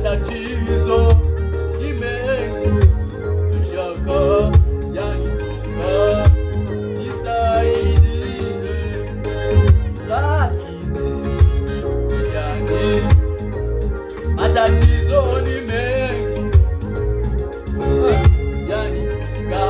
matatizo ni mengi, mashaka yanifunga, nisaidie, lakini njiani matatizo ni mengi, yanifunga,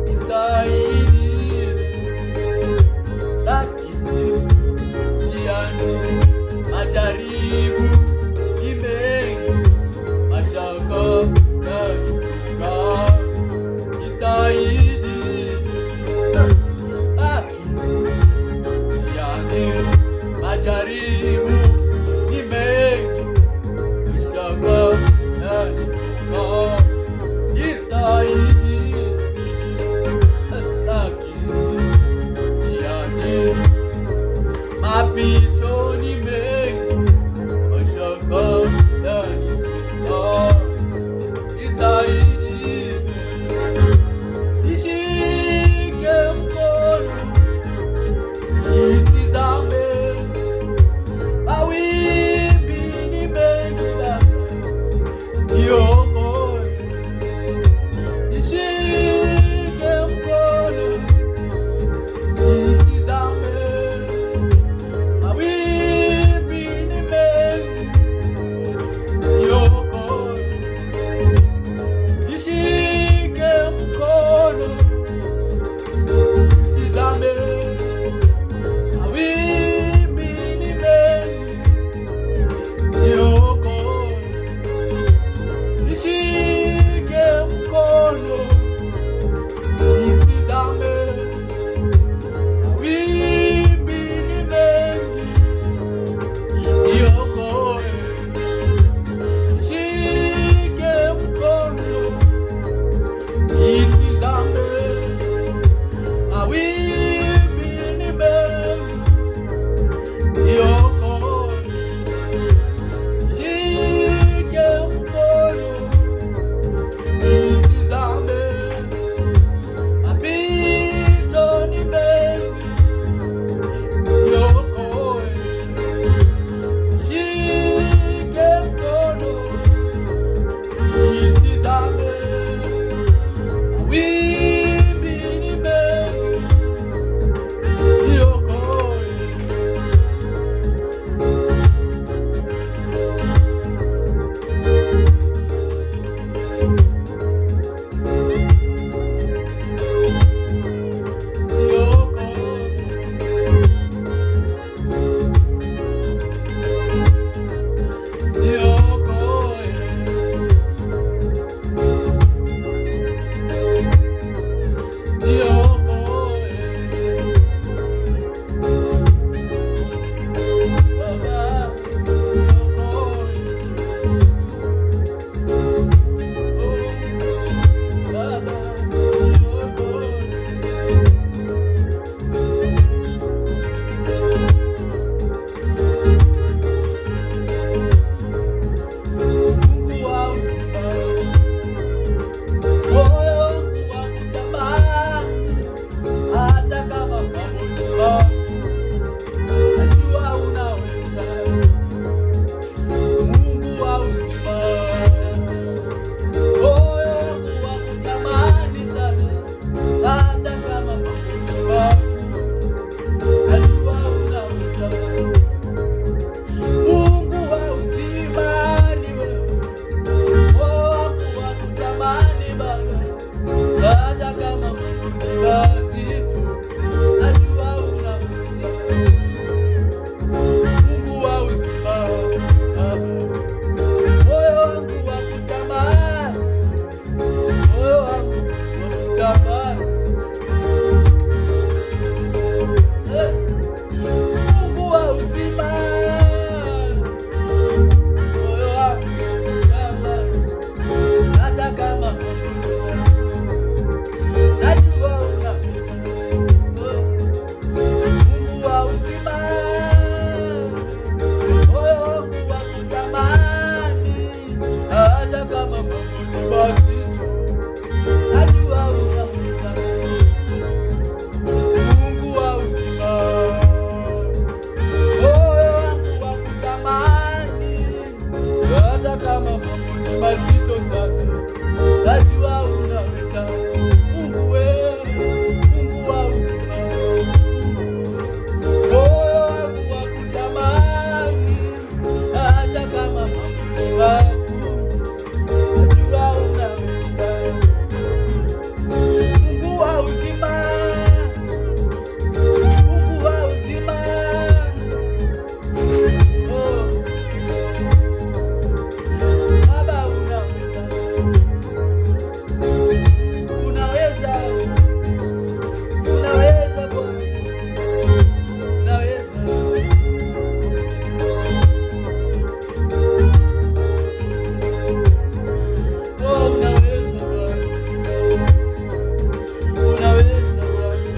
nisaidie, lakini njiani majaribu ni mengi, mashaka yanifunga, nisaidie, lakini njiani majaribu ni mengi, mashaka hata kama mambo ni mazito sana, najua unaweza. Mungu wewe, Mungu wa uzima, moyo wangu wakutamani, hata kama mambo ni magumu, najua unaweza. Mungu wa uzima, Mungu wa uzima, oh Baba unaweza, unaweza, unaweza Bwana, unaweza. Oh, unaweza Bwana, unaweza Bwana,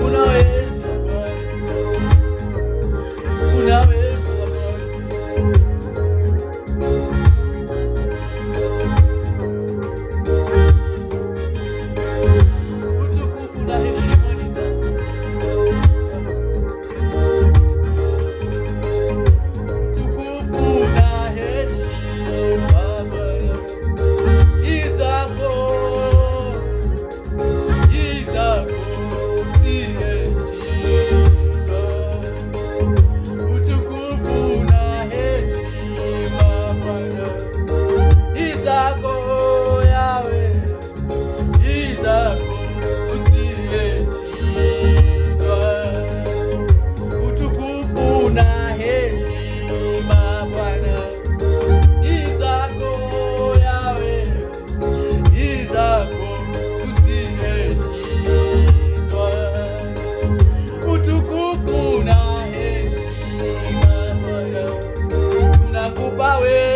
unaweza Bwana, unaweza Bwana. Utukufu na heshima ni zako. Utukufu na heshima Bwana ni zako, ni zako, si heshima. Utukufu na heshima Bwana ni zako Yawe, ni zako, si heshima. Utukufu na heshima Bwana ni zako Yawe, ni zako, si heshima. Utukufu na heshima Bwana tunakupa wewe.